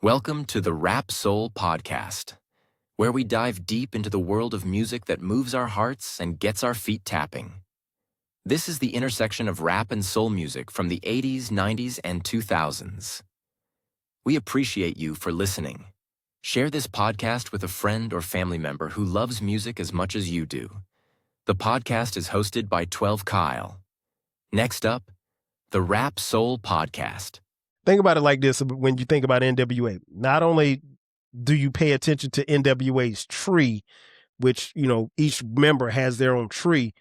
Welcome to the Rap Soul Podcast, where we dive deep into the world of music that moves our hearts and gets our feet tapping. This is the intersection of rap and soul music from the 80s, 90s, and 2000s. We appreciate you for listening. Share this podcast with a friend or family member who loves music as much as you do. The podcast is hosted by 12 Kyle. Next up, the Rap Soul Podcast. Think about it like this when you think about N.W.A. Not only do you pay attention to N.W.A.'s tree, which, each member has their own tree,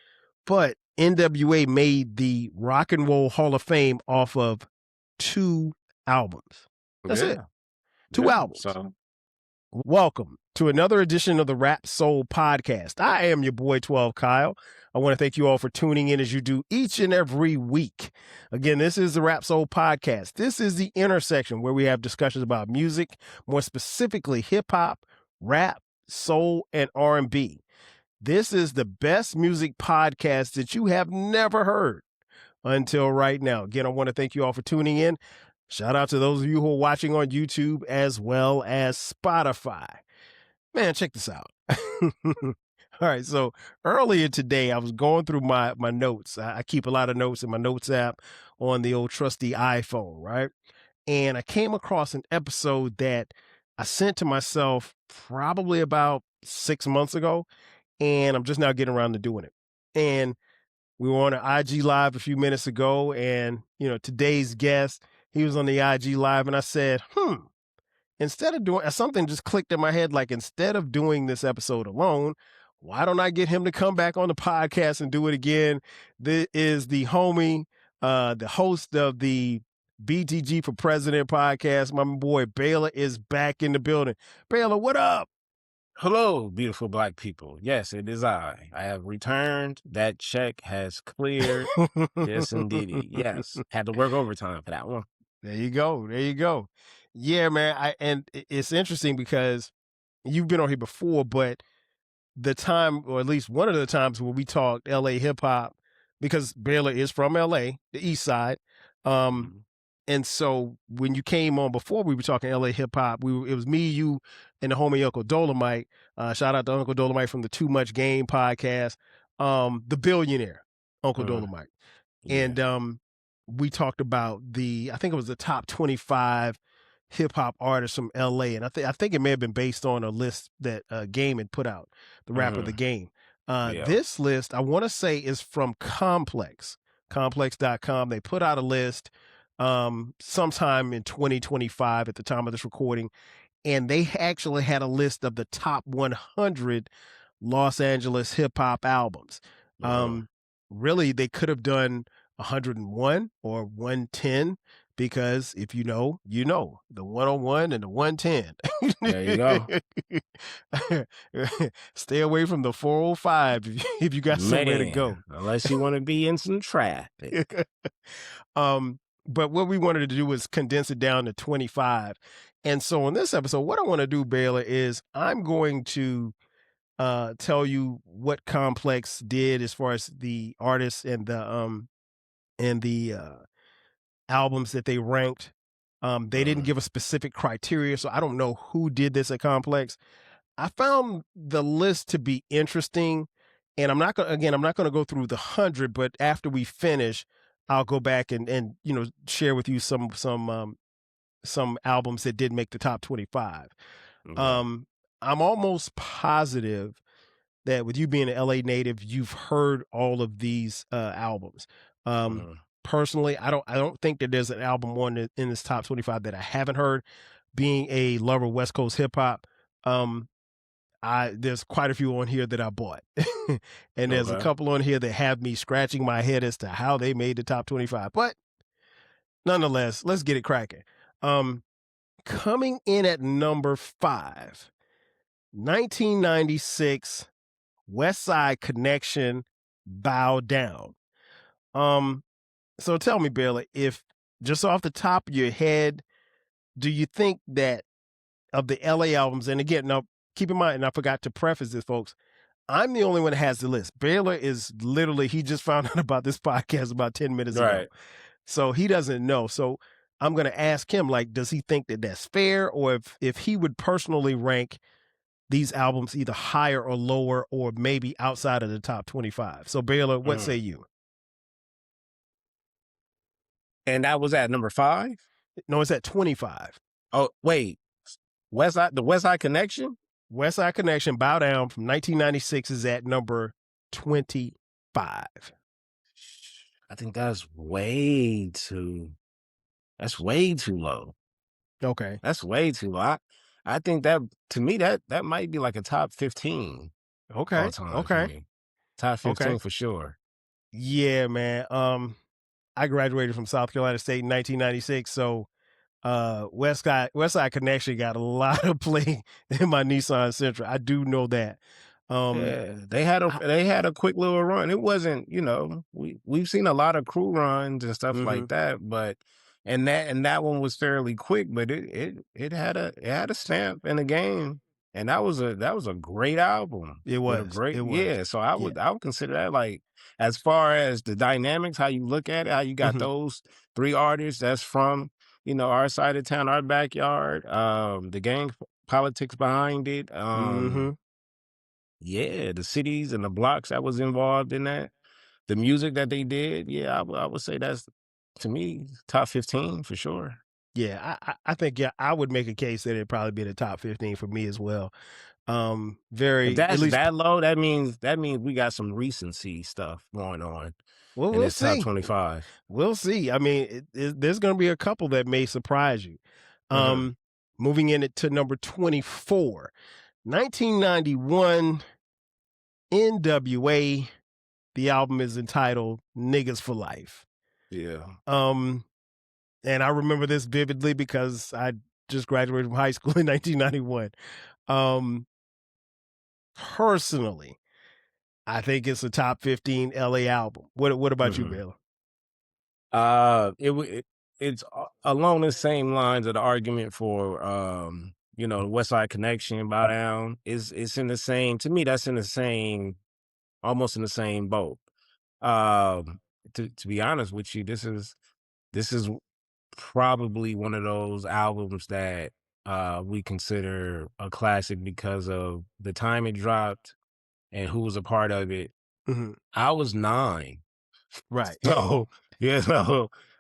but N.W.A. made the Rock and Roll Hall of Fame off of 2 albums. That's it. 2 albums. So, Welcome to another edition of the Rap Soul Podcast. I am your boy 12 Kyle. I want to thank you all for tuning in as you do each and every week. Again, this is the Rap Soul Podcast. This is the intersection where we have discussions about music, more specifically hip-hop, rap, soul, and R&B. This is the best music podcast that you have never heard until right now. Again, I want to thank you all for tuning in. Shout out to those of you who are watching on YouTube as well as Spotify. Man, check this out. All right, so earlier today, I was going through my notes. I keep a lot of notes in my notes app on the old trusty iPhone, right? And I came across an episode that I sent to myself probably about 6 months ago, and I'm just now getting around to doing it. And we were on an IG Live a few minutes ago, and, today's guest, he was on the IG Live, and I said, instead of doing, something just clicked in my head, like instead of doing this episode alone, why don't I get him to come back on the podcast and do it again? This is the homie, the host of the BTG For President Podcast. My boy Baylor is back in the building. Baylor, what up? hello, beautiful black people. Yes, it is I. I have returned. That check has cleared. Yes, indeedy. Yes, had to work overtime for that one. There you go. There you go. Yeah, man. And it's interesting because you've been on here before, but the time, or at least one of the times when we talked LA hip hop, because Baylor is from LA, the East Side. And so when you came on before, we were talking LA hip hop. It was me, you, and the homie Uncle Dolomite. Shout out to Uncle Dolomite from the Too Much Game podcast. The billionaire Uncle Dolomite. Yeah. And we talked about I think it was the top 25 hip hop artists from LA. And I think it may have been based on a list that Game had put out, the rap of the Game. This list, I want to say, is from complex.com. They put out a list sometime in 2025 at the time of this recording. And they actually had a list of the top 100 Los Angeles hip hop albums. Really, they could have done 101 or 110, because if you know, the 101 and the 110. There you go. Stay away from the 405 if you got somewhere to go. Unless you want to be in some traffic. But what we wanted to do was condense it down to 25. And so on this episode, what I want to do, Baylor, is I'm going to tell you what Complex did as far as the artists and the albums that they ranked. They didn't give a specific criteria, so I don't know who did this at Complex. I found the list to be interesting, and I'm not going to go through the 100, but after we finish, I'll go back and share with you some albums that did make the top 25. I'm almost positive that with you being an LA native, you've heard all of these albums. Personally, I don't think that there's an album in this top 25 that I haven't heard. Being a lover of West Coast hip hop, there's quite a few on here that I bought. And there's a couple on here that have me scratching my head as to how they made the top 25. But nonetheless, let's get it cracking. Coming in at number 5, 1996, West Side Connection, Bow Down. So tell me, Baylor, if just off the top of your head, do you think that of the LA albums, and again, now keep in mind, and I forgot to preface this, folks, I'm the only one that has the list. Baylor is literally, he just found out about this podcast about 10 minutes ago. So he doesn't know. So I'm going to ask him, like, does he think that that's fair, or if he would personally rank these albums either higher or lower, or maybe outside of the top 25. So Baylor, what say you? And that was at number 5? No, it's at 25. Oh, wait. The West Side Connection? West Side Connection, Bow Down from 1996 is at number 25. I think that's way too low. Okay. That's way too low. I think that, to me, that might be like a top 15 Okay. all time for me. Top 15 for sure. Yeah, man. I graduated from South Carolina State in 1996, so West Side Connection got a lot of play in my Nissan Sentra. I do know that. Yeah, they had a quick little run. It wasn't, we've seen a lot of crew runs and stuff like that, but and that one was fairly quick, but it had a stamp in the game, and that was a great album. It was. Yeah. So I would consider that, like, as far as the dynamics, how you look at it, how you got those 3 artists that's from our side of town, our backyard, the gang politics behind it, yeah, the cities and the blocks that was involved in that, the music that they did, yeah, I would say that's, to me, top 15 for sure. Yeah, I think I would make a case that it'd probably be the top 15 for me as well. If that's at least that low, that means we got some recency stuff going on. Well, in we'll this top see. 25. We'll see. I mean, there's going to be a couple that may surprise you. Moving in to number 24, 1991, N.W.A. The album is entitled "Niggas for Life." Yeah. And I remember this vividly because I just graduated from high school in 1991. Personally, I think it's a top 15 LA album. What about you, Baylor? It's along the same lines of the argument for the West Side Connection, Bow Down. It's in the same, to me, that's in the same, almost in the same boat. To be honest with you, this is probably one of those albums that we consider a classic because of the time it dropped and who was a part of it. I was 9. Right. So, did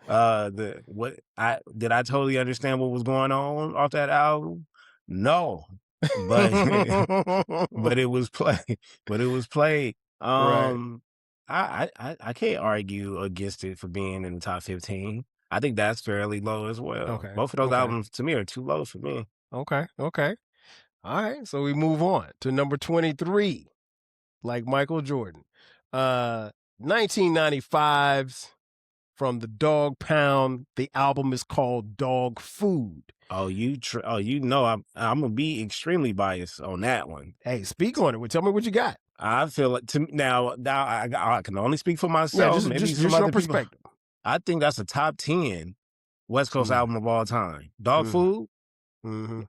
I totally understand what was going on off that album? No. But but it was played. Right. I can't argue against it for being in the top 15. I think that's fairly low as well. Okay. Both of those albums to me are too low for me. Okay. All right. So we move on to number 23, like Michael Jordan. 1995's from the Dog Pound. The album is called Dogg Food. Oh, I'm gonna be extremely biased on that one. Hey, speak on it. Well, tell me what you got. I feel like now I can only speak for myself. Yeah, just your perspective. I think that's a top 10 West Coast album of all time. Dogg Food,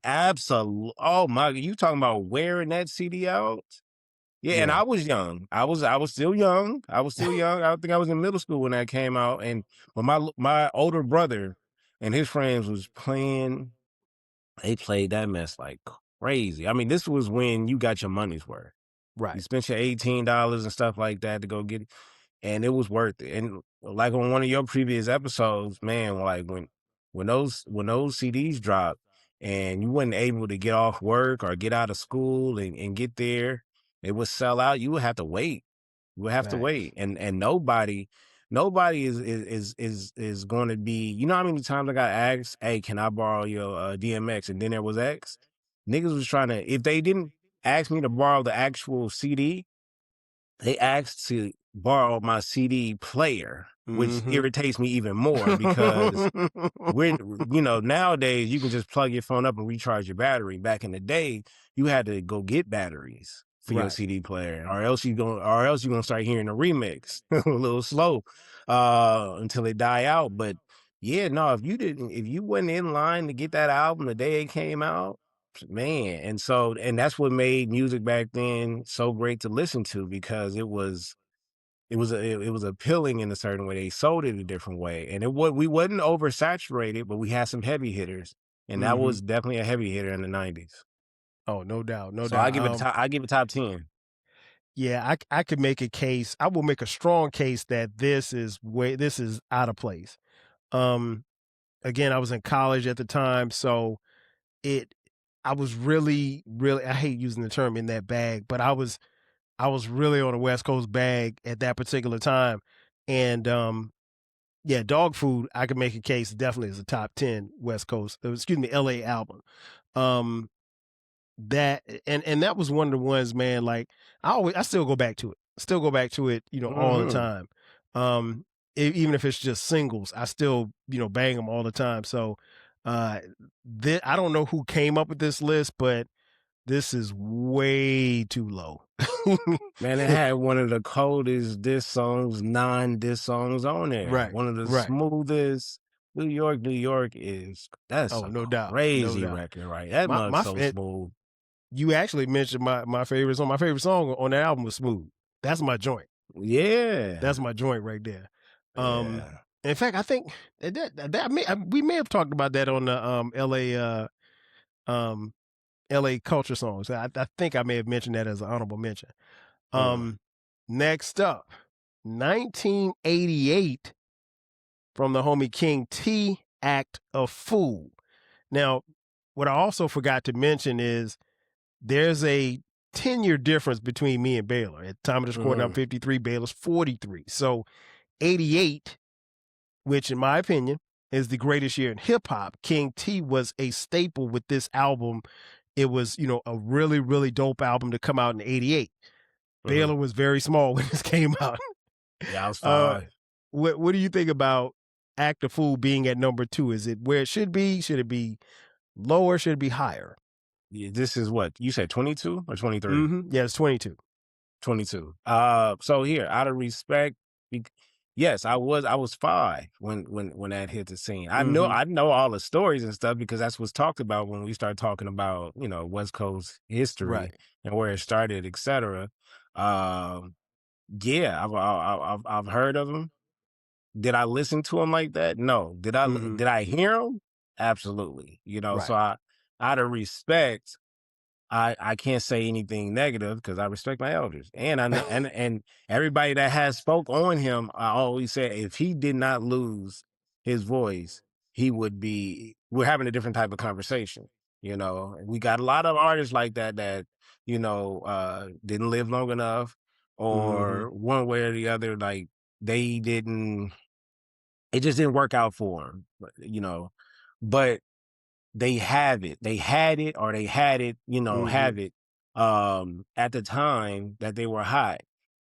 absolutely. Oh my, you talking about wearing that CD out? Yeah, and I was young. I was still young. I think I was in middle school when that came out. And when my older brother and his friends was playing, they played that mess like crazy. I mean, this was when you got your money's worth. Right. You spent your $18 and stuff like that to go get it, and it was worth it. And like on one of your previous episodes, man, like when those CDs dropped and you weren't able to get off work or get out of school and get there, it would sell out. You would have to wait. You would have to wait, and nobody is going to be. You know how many times I got asked, "Hey, can I borrow your DMX?" And then there was X. Niggas was trying to, if they didn't ask me to borrow the actual CD, they asked to borrow my CD player, which irritates me even more because nowadays you can just plug your phone up and recharge your battery. Back in the day, you had to go get batteries for your CD player, or else you're gonna start hearing a remix a little slow until it die out. But yeah, no, if you wasn't in line to get that album the day it came out, man. And that's what made music back then so great to listen to, because it was it was appealing in a certain way. They sold it a different way, and we wasn't oversaturated, but we had some heavy hitters, and that was definitely a heavy hitter in the 90s. Oh, no doubt, no So I doubt. give it I give it top 10. Yeah, I could make a case. I will make a strong case that this is out of place. Again, I was in college at the time, so I was really, really, I hate using the term in that bag, but I was really on a West Coast bag at that particular time. And yeah, Dogg Food, I could make a case definitely as a top 10 West Coast, LA album. That that was one of the ones, man, like I still go back to it. Still go back to it, all the time. Even if it's just singles, I still, bang them all the time. So I don't know who came up with this list, but this is way too low. Man, it had one of the coldest diss songs, non-diss songs on there. Right, One of the right. smoothest. New York that's Oh, a no doubt, no crazy doubt. record, right? That mug's so smooth. You actually mentioned my favorite song. My favorite song on that album was Smooth. That's my joint. Yeah. That's my joint right there. Yeah. In fact, I think we may have talked about that on the LA Culture Songs. I think I may have mentioned that as an honorable mention. Next up, 1988 from the homie King T, Act a Fool. Now, what I also forgot to mention is there's a 10-year difference between me and Baylor. At the time of this recording, I'm 53, Baylor's 43. So 88, which in my opinion is the greatest year in hip hop, King T was a staple with this album. It was, a really, really dope album to come out in 88. Baylor was very small when this came out. Yeah, I was 5. What do you think about Act a Fool being at number 2? Is it where it should be? Should it be lower? Should it be higher? Yeah, this is what you said, 22 or 23? Yeah, it's 22. 22. So here, out of respect, yes, I was 5 when that hit the scene. I know all the stories and stuff because that's what's talked about when we start talking about West Coast history and where it started, etc. Yeah, I've heard of him. Did I listen to him like that? No. Did I hear him? Absolutely. So out of respect, I can't say anything negative because I respect my elders, and I know, and everybody that has spoke on him. I always say if he did not lose his voice, we're having a different type of conversation. We got a lot of artists like that didn't live long enough, or one way or the other, like they didn't. It just didn't work out for them, but they have it. They had it, or they had it, have it at the time that they were hot.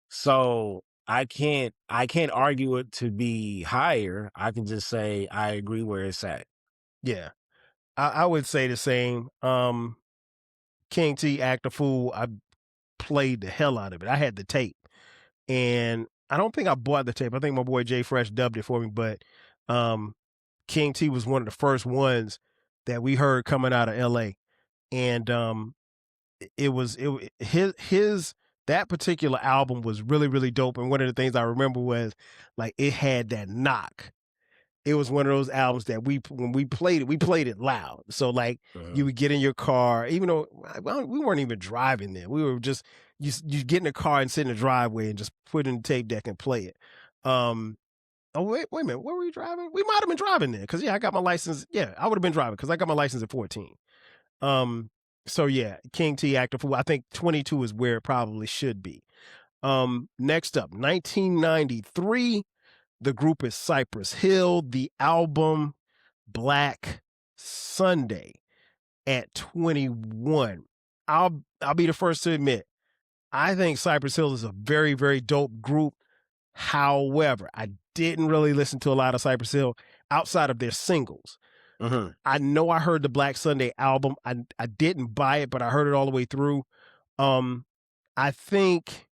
So I can't argue it to be higher. I can just say I agree where it's at. Yeah. I would say the same. King T, Act a Fool, I played the hell out of it. I had the tape. And I don't think I bought the tape. I think my boy Jay Fresh dubbed it for me, but King T was one of the first ones that we heard coming out of LA. And that particular album was really, really dope. And one of the things I remember was like it had that knock. It was one of those albums that when we played it loud. So like you would get in your car, even though we weren't even driving there. We were just you get in the car and sit in the driveway and just put in the tape deck and play it. Oh wait a minute, where were we driving? We might have been driving there because I got my license. Yeah, I would have been driving because I got my license at 14. So yeah, King T, Act a Fool. I think 22 is where it probably should be. Next up, 1993. The group is Cypress Hill. The album Black Sunday at 21. I'll be the first to admit, I think Cypress Hill is a very, very dope group. However, I didn't really listen to a lot of Cypress Hill outside of their singles. I know I heard the Black Sunday album. I didn't buy it, but I heard it all the way through. I think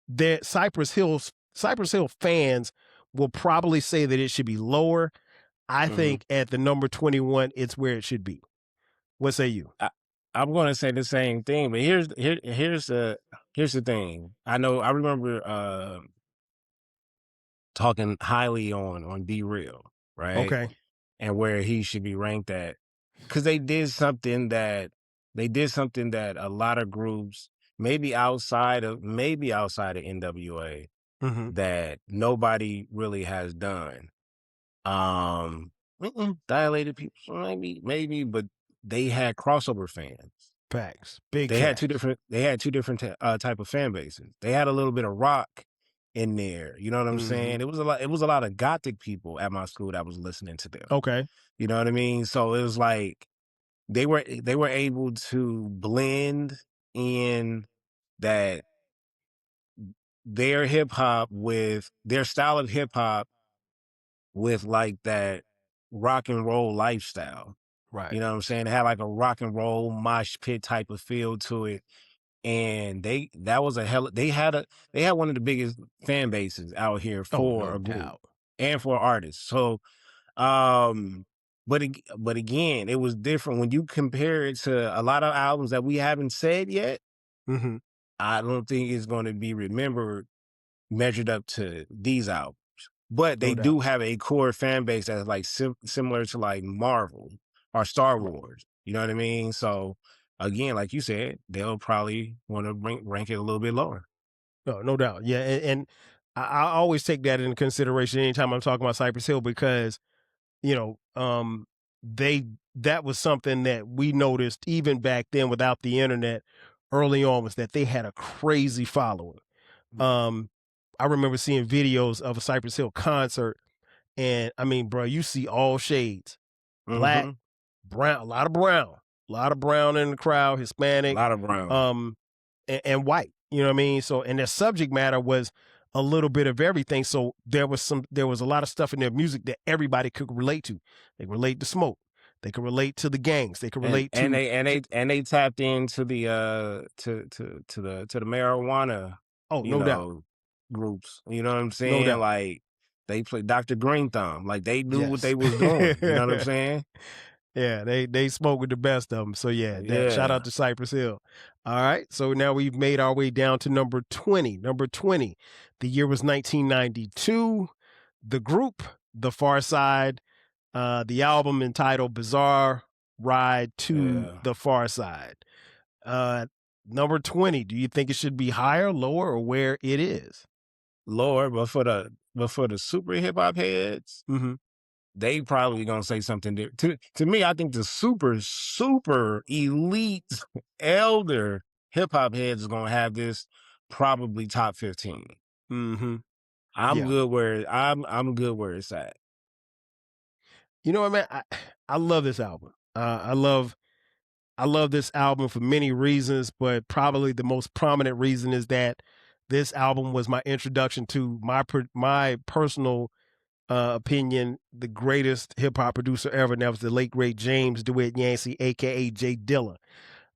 that Cypress Hill fans will probably say that it should be lower. I think at the number 21, it's where it should be. What say you? I'm going to say the same thing, but here's the thing. I remember talking highly on Be Real, right? Okay. And where he should be ranked at, because they did something that a lot of groups, maybe outside of NWA, Mm-hmm. that nobody really has done. Dilated people, so maybe, but they had crossover fans. Facts. Big They had facts. They had two different type of fan bases. They had a little bit of rock in there. You know what I'm saying? It was a lot. It was a lot of gothic people at my school that was listening to them. Okay. You know what I mean? So it was like they were able to blend in that their hip hop with their style of hip hop with like that rock and roll lifestyle. Right. You know what I'm saying? It had like a rock and roll mosh pit type of feel to it. And they had one of the biggest fan bases out here Oh, for no a group doubt. and for artists. So but again, it was different when you compare it to a lot of albums that we haven't said yet. Mm-hmm. I don't think it's going to be remembered measured up to these albums. But they No doubt. do have a core fan base that's like similar to like Marvel or Star Wars. You know what I mean? So again, like you said, they'll probably want to rank it a little bit lower. No doubt. Yeah, and I always take that into consideration anytime I'm talking about Cypress Hill because, you know, that was something that we noticed even back then without the internet early on was that they had a crazy following. I remember seeing videos of a Cypress Hill concert, and I mean, bro, you see all shades, black, brown, a lot of brown in the crowd, A Hispanic, lot of brown. and white. You know what I mean? So, and their subject matter was a little bit of everything. So there was a lot of stuff in their music that everybody could relate to. They relate to smoke. They could relate to the gangs. They could relate to They tapped into the to the marijuana, oh, you no doubt. know, groups. You know what I'm No saying? doubt. Like they played Dr. Green Thumb. Like they knew what Yes. they was doing. You know what I'm saying? Yeah, they smoke with the best of them. So yeah, that shout Yeah. out to Cypress Hill. All right, so now we've made our way down to number 20. Number 20, the year was 1992. The group, The Far Side, the album entitled Bizarre Ride to Yeah. the Far Side. Number 20, do you think it should be higher, lower, or where it is? Lower, but for the super hip hop heads, Mm-hmm. they probably gonna say something different. To me, I think the super elite elder hip hop heads is gonna have this probably top 15. Mm-hmm. I'm Yeah. good where I'm good where it's at. You know what, man? I love this album. I love this album for many reasons, but probably the most prominent reason is that this album was my introduction to my personal opinion, the greatest hip hop producer ever, and that was the late great James DeWitt Yancey, aka Jay Dilla.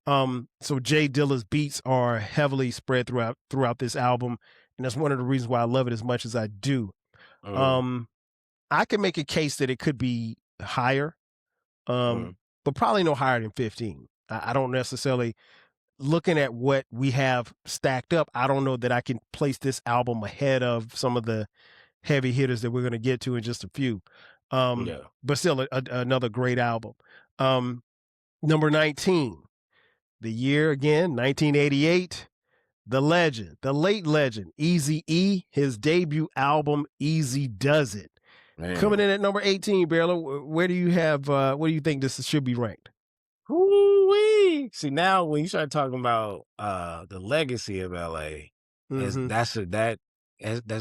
So Jay Dilla's beats are heavily spread throughout this album, and that's one of the reasons why I love it as much as I do. I can make a case that it could be higher, but probably no higher than 15. I don't necessarily, looking at what we have stacked up, I don't know that I can place this album ahead of some of the heavy hitters that we're going to get to in just a few. But still another great album. Number 19, the year again, 1988, the legend, the late legend, Eazy-E, his debut album, Easy Does It. Man. Coming in at number 18, Baylor, where do you have, what do you think this should be ranked? Ooh-wee. See, now when you start talking about the legacy of LA, that's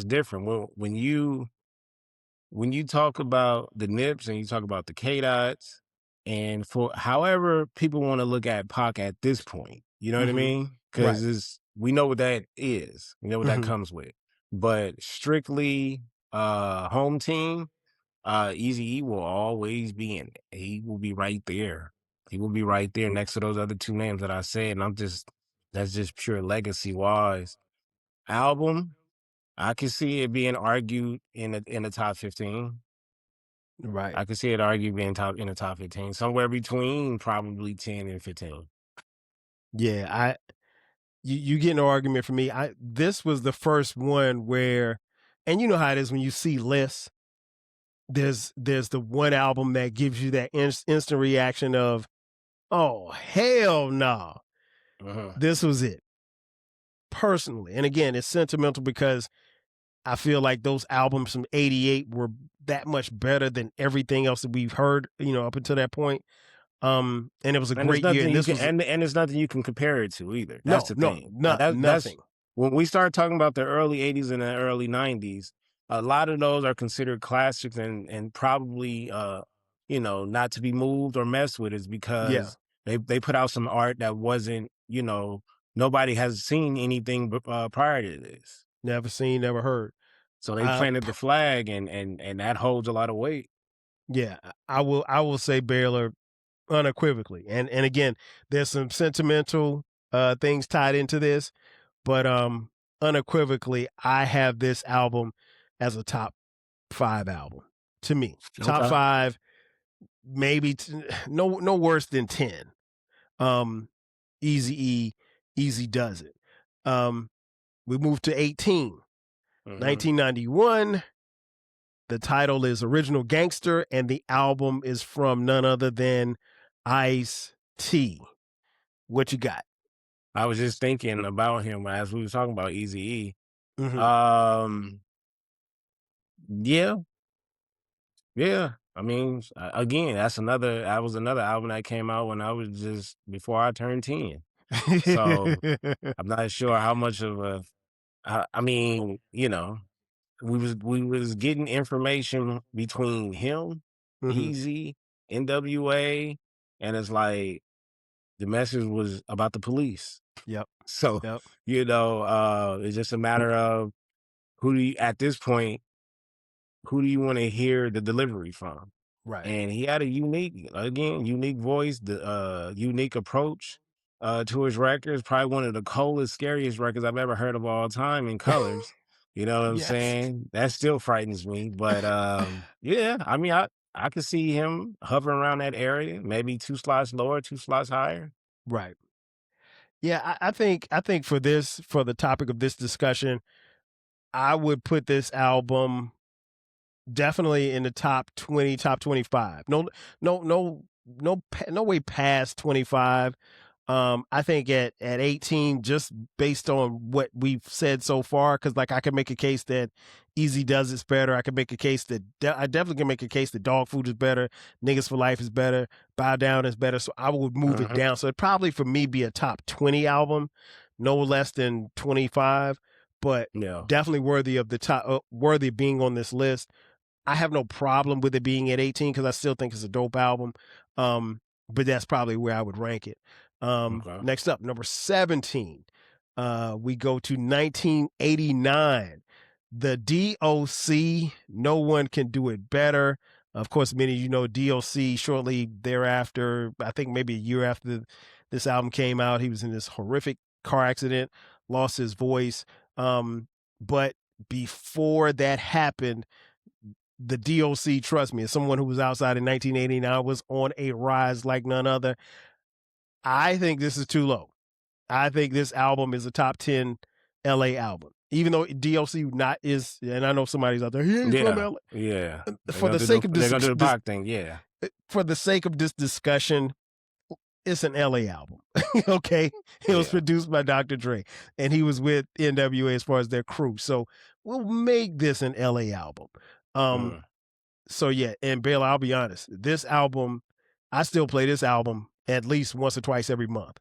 different. When you talk about the Nips and you talk about the K-Dots, and for however people want to look at Pac at this point, you know what I mean? Because we know what that is. We know what that comes with. But strictly home team, Eazy-E will always be in it. He will be right there. He will be right there next to those other two names that I said. And that's just pure legacy wise. Album, I can see it being argued in the top 15. Right. I can see it argued being in the top 15, somewhere between probably 10 and 15. Yeah, you get no argument from me. This was the first one where And you know how it is when you see lists. There's the one album that gives you that instant reaction of, oh, hell no. This was it. Personally. And again, it's sentimental because I feel like those albums from 88 were that much better than everything else that we've heard, up until that point. And it was a great year. And there's nothing you can compare it to either. That's the thing. Nothing. When we start talking about the early 80s and the early 90s, a lot of those are considered classics and probably, not to be moved or messed with, is because they put out some art that wasn't, nobody has seen anything prior to this. Never seen, never heard. So they planted the flag, and that holds a lot of weight. Yeah, I will say Baylor unequivocally. And again, there's some sentimental things tied into this, but unequivocally, I have this album as a top 5 album to me. Okay. Top 5, maybe no worse than 10. Eazy-E, Eazy Does It. We moved to 18. 1991. The title is Original Gangster, and the album is from none other than Ice-T. What you got? I was just thinking about him as we were talking about Eazy-E. Yeah. I mean, again, that was another album that came out when I was just before I turned 10. So I'm not sure how much of we was getting information between him, Eazy, N.W.A, and it's like the message was about the police. Yep. So, it's just a matter of at this point, who do you want to hear the delivery from? Right. And he had a unique voice, the unique approach to his records. Probably one of the coldest, scariest records I've ever heard of all time in colors. You know what I'm saying? That still frightens me. But I mean, I could see him hovering around that area, maybe 2 slots lower, 2 slots higher. Right. Yeah, I think for the topic of this discussion, I would put this album definitely in the top 20, top 25. No way past 25. I think at 18, just based on what we've said so far, because like I can make a case that Eazy Does It's better. I can make a case that I definitely can make a case that Dogg Food is better, Niggas for Life is better, Bow Down is better. So I would move it down. So it'd probably for me be a top 20 album, no less than 25, but definitely worthy of the top, worthy of being on this list. I have no problem with it being at 18 because I still think it's a dope album. But that's probably where I would rank it. Next up, number 17, we go to 1989. The DOC, No One Can Do It Better. Of course, many of you know DOC shortly thereafter, I think maybe a year after this album came out, he was in this horrific car accident, lost his voice. But before that happened, the DOC, trust me, as someone who was outside in 1989, was on a rise like none other. I think this is too low. I think this album is a top 10 LA album. Even though DOC is, and I know somebody's out there, he ain't from LA. Yeah. For the sake of this, they're gonna do the Pac thing, yeah. For the sake of this discussion, it's an LA album. Okay. It was produced by Dr. Dre, and he was with N.W.A. as far as their crew. So we'll make this an LA album. So yeah, and Baylor, I'll be honest, this album, I still play this album at least once or twice every month.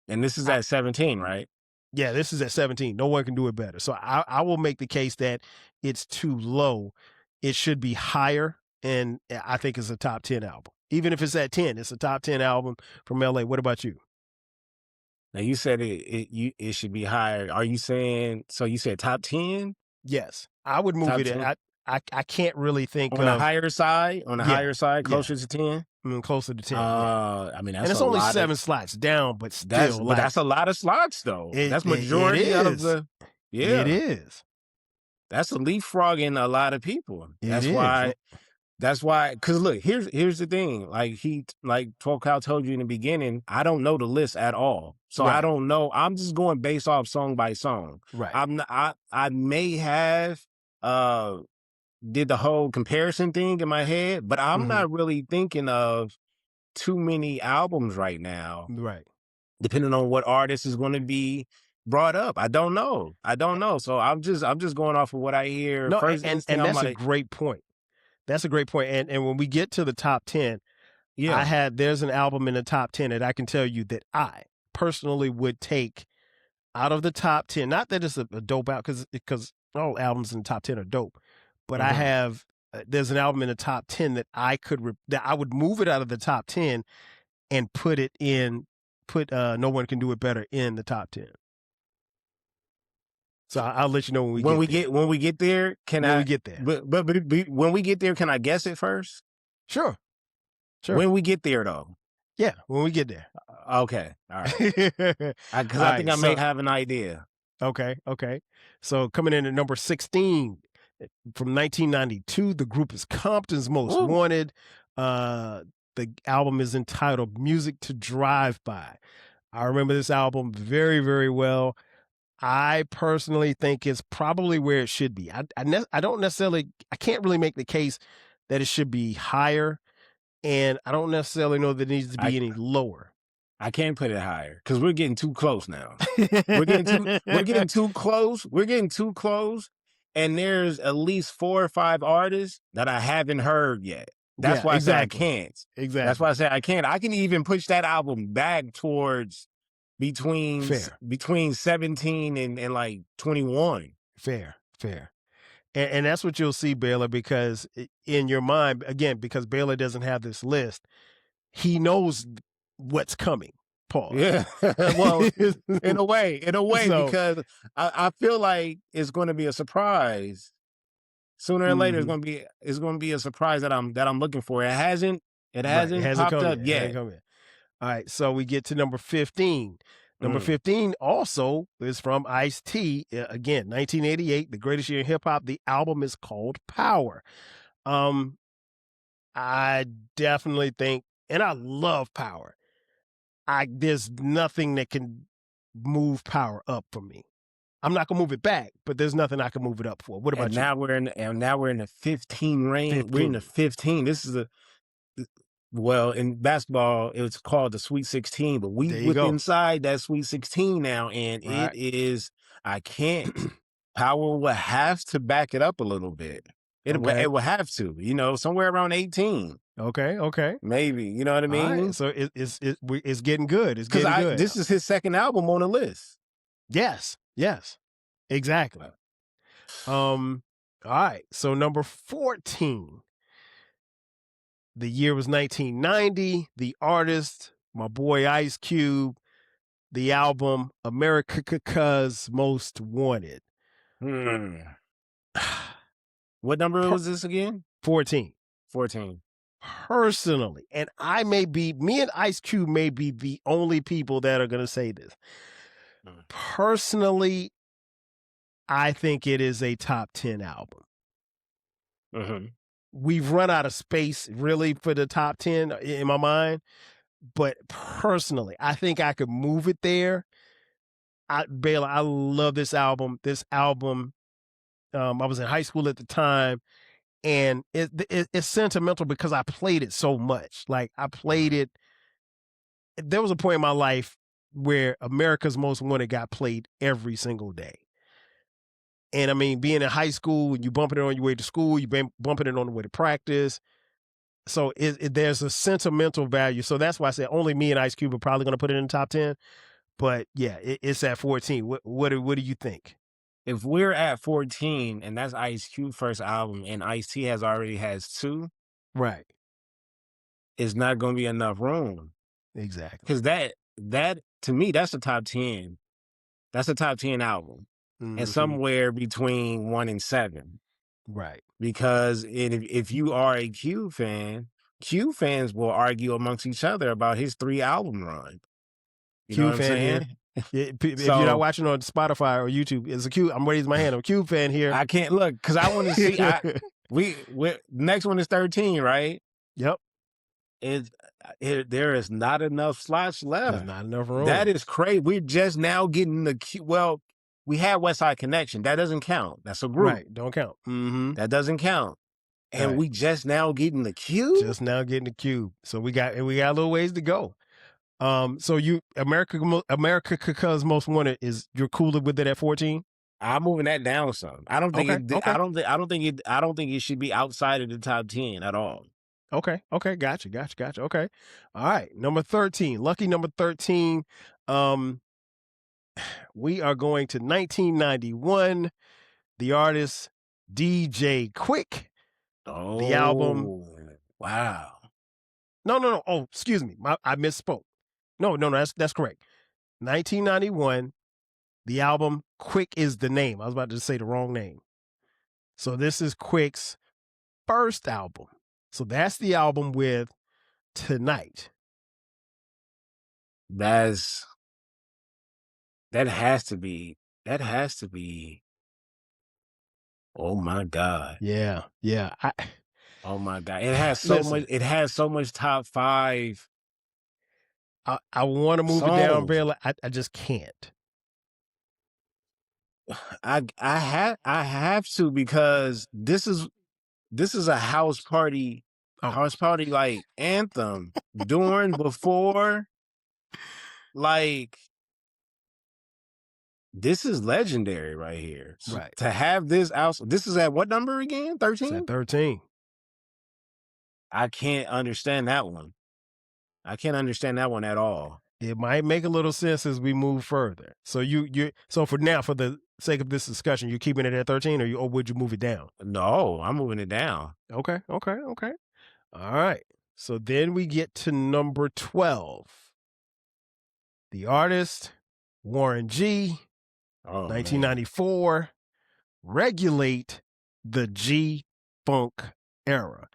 And this is at 17, right? Yeah, this is at 17. No One Can Do It Better. So I will make the case that it's too low. It should be higher, and I think it's a top 10 album. Even if it's at 10, it's a top 10 album from LA. What about you? Now you said it should be higher. Are you saying, so you said top 10? Yes. I would move it at, I can't really think on the higher side, higher side, closer to 10? Closer to 10. I mean, that's and it's only 7 slots down, but still. But that's a lot of slots, though. That's majority out of the. Yeah, it is. That's a leapfrogging a lot of people. That's why. Because look, here's the thing. Like 12 Cal told you in the beginning, I don't know the list at all, so I don't know. I'm just going based off song by song. Right. I may have did the whole comparison thing in my head, but I'm not really thinking of too many albums right now. Right. Depending on what artist is going to be brought up. I don't know. So I'm just going off of what I hear. No, First and instinct, that's a great point. That's a great point. And when we get to the top 10, there's an album in the top 10 that I can tell you that I personally would take out of the top 10. Not that it's a dope out, because all albums in the top 10 are dope, but I have there's an album in the top 10 that that I would move it out of the top 10 and put No One Can Do It Better in the top 10. So I'll let you know when we get there. But when we get there, can I guess it first? Sure. When we get there, though. Yeah, when we get there. Okay, all right. Because I think I may have an idea. Okay. So coming in at number 16 from 1992, the group is Compton's Most Wanted. The album is entitled Music to Drive By. I remember this album very, very well. I personally think it's probably where it should be. I can't really make the case that it should be higher, and I don't necessarily know that it needs to be any lower. I can't put it higher because we're getting too close now. we're getting too close. We're getting too close, and there's at least 4 or 5 artists that I haven't heard yet. That's why I say I can't. Exactly. That's why I say I can't. I can even push that album back towards between 17 and like 21. Fair. And that's what you'll see, Baylor, because in your mind, again, because Baylor doesn't have this list, he knows what's coming. Pause. Yeah. Well, in a way, so, because I feel like it's going to be a surprise. Sooner or later, it's going to be a surprise that I'm looking for. It hasn't popped up yet. All right, so we get to number 15. Number 15 also is from Ice-T. Again, 1988, the greatest year in hip hop. The album is called Power. I definitely think, and I love Power. There's nothing that can move Power up for me. I'm not gonna move it back, but there's nothing I can move it up for. What about you? Now we're in the 15 range. 15. We're in the 15. This is in basketball, it's called the Sweet 16, but inside that Sweet 16 now, and it is, I can't. Power will have to back it up a little bit. It will have to, somewhere around 18. Okay. Maybe, you know what I mean? Right. So it's getting good. It's getting good. This is his second album on the list. Yes, exactly. All right. So number 14. The year was 1990. The artist, my boy Ice Cube. The album, America's Most Wanted. What number was this again? 14. Personally, and me and Ice Cube may be the only people that are going to say this. Personally, I think it is a top 10 album. We've run out of space really for the top 10 in my mind, but personally, I think I could move it there. Baylor, I love this album. I was in high school at the time, and it's sentimental because I played it so much. Like, I played it. There was a point in my life where America's Most Wanted got played every single day. And I mean, being in high school, you bumping it on your way to school, you been bumping it on the way to practice. So there's a sentimental value. So that's why I said only me and Ice Cube are probably going to put it in the top 10. But yeah, it's at 14. What do you think? If we're at 14 and that's Ice Cube's first album and Ice-T already has 2, right? It's not going to be enough room. Exactly. Because that to me, that's a top 10. That's a top 10 album. And somewhere between 1 and 7. Right. Because if you are a Cube fan, Cube fans will argue amongst each other about his 3-album run. You know what I'm saying? If you're not watching on Spotify or YouTube, it's a Cube. I'm raising my hand. I'm a Cube fan here. I can't look because I want to see. We next one is 13, right? Yep. There is not enough slots left. There's not enough room. That is crazy. We're just now getting the Cube. Well, we had West Side Connection. That doesn't count. That's a group. Right. Don't count. Mm-hmm. That doesn't count. And Right. we just now getting the Cube? Just now getting the Cube. So we got a little ways to go. So you America's Most Wanted you're cooler with it at 14? I'm moving that down some. I don't think Okay. I don't think it should be outside of the top 10 at all. Okay. Gotcha. Okay. All right. Number 13. Lucky number 13. We are going to 1991. The artist DJ Quik. Oh, the album. Wow. No. Oh, excuse me. I misspoke. No, that's correct. 1991. The album Quik is the Name. I was about to say the wrong name. So this is Quik's first album. So that's the album with Tonight. That has to be. Oh my God. Yeah. Oh my God. It has so much. It has so much top 5. I want to move it down, Baylor. I just can't. I have to, because this is a house party like anthem during, before, like, this is legendary right here. So right. To have this out, this is at what number again? 13? It's at 13. I can't understand that one. I can't understand that one at all. It might make a little sense as we move further. So so for now, for the sake of this discussion, you're keeping it at 13, or would you move it down? No, I'm moving it down. Okay. All right. So then we get to number 12. The artist, Warren G. 1994. Man. Regulate the G-Funk Era.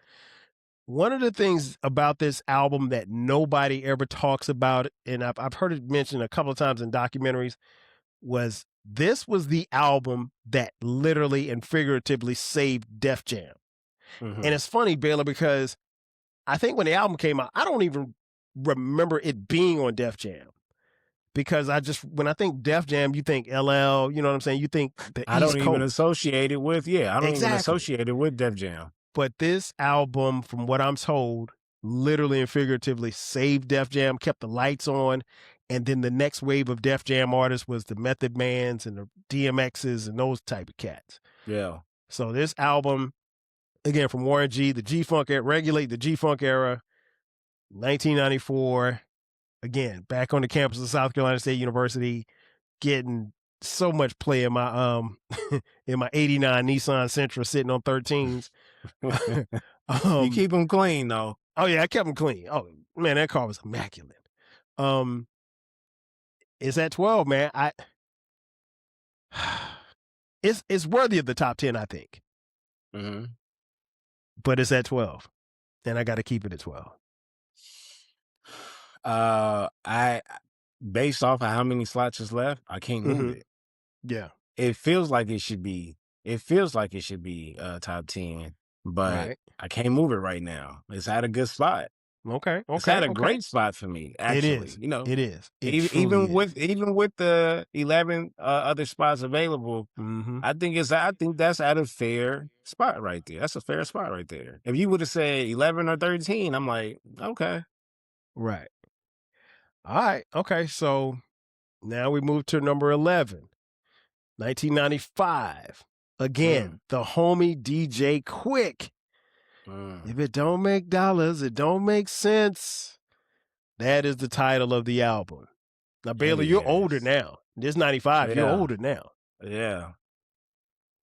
One of the things about this album that nobody ever talks about, and I've heard it mentioned a couple of times in documentaries, was this was the album that literally and figuratively saved Def Jam. Mm-hmm. And it's funny, Baylor, because I think when the album came out, I don't even remember it being on Def Jam. Because when I think Def Jam, you think LL, you know what I'm saying? You think the East Coast. I don't even associate it with Def Jam. But this album, from what I'm told, literally and figuratively saved Def Jam, kept the lights on. And then the next wave of Def Jam artists was the Method Mans and the DMXs and those type of cats. Yeah. So this album, again, from Warren G, the G-Funk era, Regulate the G-Funk Era, 1994. Again, back on the campus of South Carolina State University, getting so much play in my in my 89 Nissan Sentra sitting on 13s. You keep them clean, though. Oh, yeah, I kept them clean. Oh, man, that car was immaculate. It's at 12, man. It's worthy of the top 10, I think. Mm-hmm. But it's at 12, and I got to keep it at 12. I based off of how many slots is left, I can't move it. Yeah. It feels like it should be top 10, but I can't move it right now. It's at a good spot. Okay. It's at a great spot for me, actually. It is. You know, it is. Even with the 11 other spots available, I think that's at a fair spot right there. That's a fair spot right there. If you would have said 11 or 13, I'm like, okay. Right. All right. Okay. So now we move to number 11, 1995. Again, the homie DJ Quik. If it don't make dollars, it don't make sense. That is the title of the album. Now, Baylor, you're older now. This 95, you're older now. Yeah.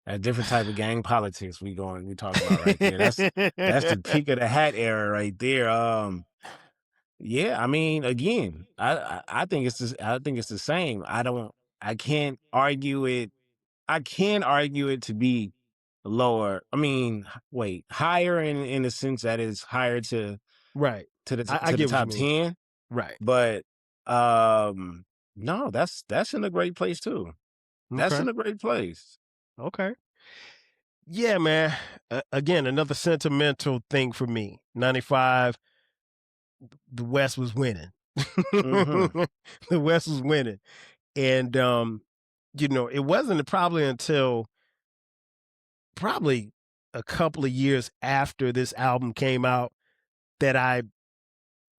A different type of gang politics we talk about right there. That's the peak of the hat era right there. Yeah, I mean, again, I think it's the same. I can't argue it. I can argue it to be lower. I mean, higher in the sense that it's higher to the top 10. Right. But no, that's in a great place too. That's in a great place. Okay. Yeah, man. Again, another sentimental thing for me. 95. The West was winning. The West was winning. And it wasn't probably until a couple of years after this album came out that I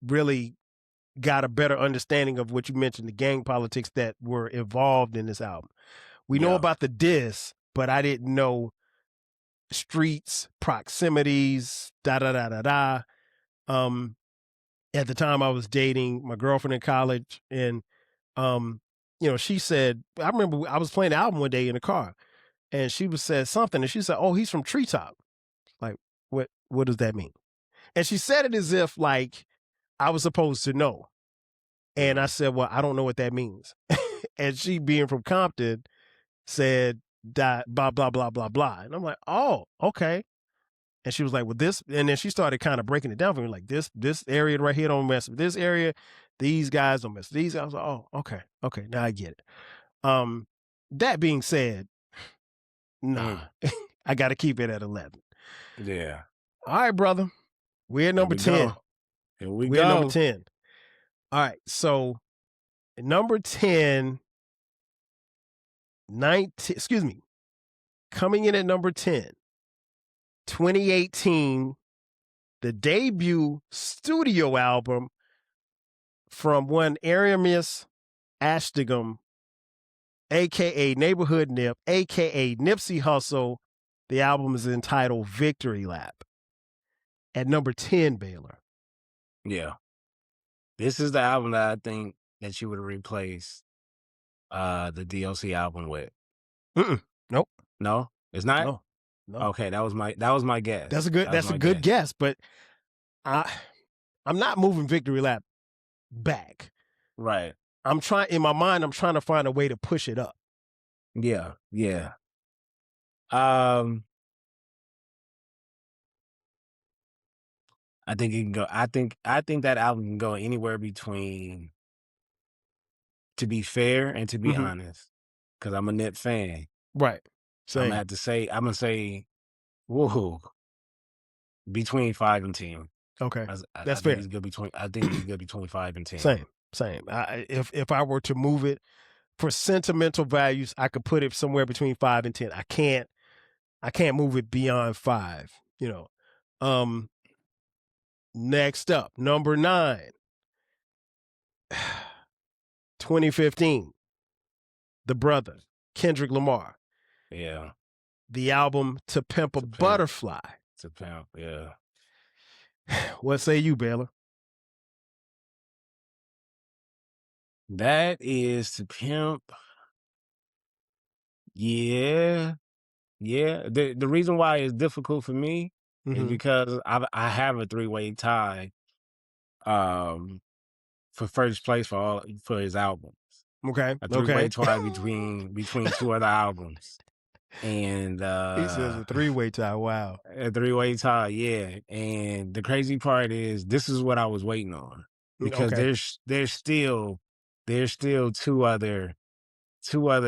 really got a better understanding of what you mentioned, the gang politics that were involved in this album. We know about the diss, but I didn't know streets, proximities, da-da-da-da-da. At the time I was dating my girlfriend in college, and she said, I remember I was playing the album one day in the car, and she said something, and she said, "Oh, he's from Treetop." Like, what does that mean? And she said it as if like I was supposed to know. And I said, "Well, I don't know what that means." And she, being from Compton, said blah blah blah blah blah. And I'm like, "Oh, okay." And she was like, "Well, this," and then she started kind of breaking it down for me, like this area right here don't mess with this area. These guys don't mess with these guys. I was like, "Oh, okay, now I get it." That being said, nah, I got to keep it at 11. Yeah. All right, brother. We're at number 10. Here we We're go. at number 10. All right, so number 10, coming in at number 10, 2018, the debut studio album from one Aramis Ashtigam, a.k.a. Neighborhood Nip, a.k.a. Nipsey Hussle. The album is entitled Victory Lap. At number 10, Baylor. Yeah. This is the album that I think that you would have replaced the DLC album with. Nope. No? It's not? No. Okay, that was my guess. That's a good guess, but I'm not moving Victory Lap back. Right. In my mind, I'm trying to find a way to push it up. Yeah. I think it can go. I think that album can go anywhere between, to be fair and to be honest, because I'm a Nip fan. Right. Same. I'm gonna say, whoa, between 5 and 10. Okay, that's fair. fair. I think it's good between 5 and 10. Same. If I were to move it for sentimental values, I could put it somewhere between 5 and 10. I can't move it beyond 5. Next up, number 9, 2015, the brother Kendrick Lamar. Yeah. The album To Pimp a Butterfly. To Pimp, yeah. What say you, Baylor? That is To Pimp. Yeah. The reason why it's difficult for me is because I have a 3-way tie for first place for his albums. Okay. A 3-way tie between 2 other albums. And he says a 3-way tie. Wow. A 3-way tie, yeah. And the crazy part is this is what I was waiting on. Because there's still 2 other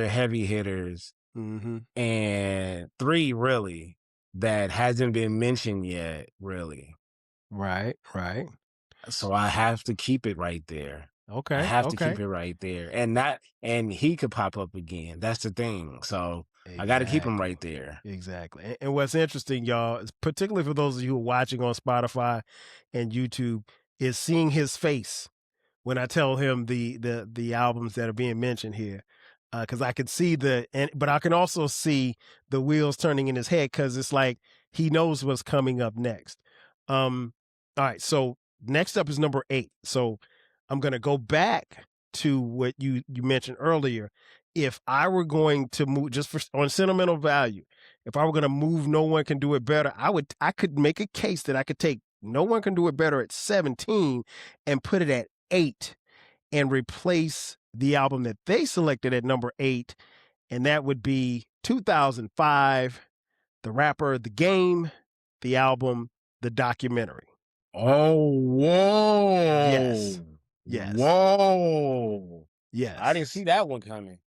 heavy hitters, and 3 really that hasn't been mentioned yet, really. Right. So I have to keep it right there. Okay. I have to keep it right there, and he could pop up again. That's the thing. So I got to keep him right there. Exactly. And what's interesting, y'all, particularly for those of you who are watching on Spotify and YouTube, is seeing his face when I tell him the albums that are being mentioned here, because I can see but I can also see the wheels turning in his head, because it's like he knows what's coming up next. All right, so next up is number 8. So I'm gonna go back to what you mentioned earlier. If I were going to move on sentimental value, if I were going to move No One Can Do It Better, I could make a case that I could take No One Can Do It Better at 17 and put it at 8 and replace the album that they selected at number 8. And that would be 2005, the rapper The Game, the album The Documentary. Oh, whoa. Yes. Whoa. Yes. I didn't see that one coming.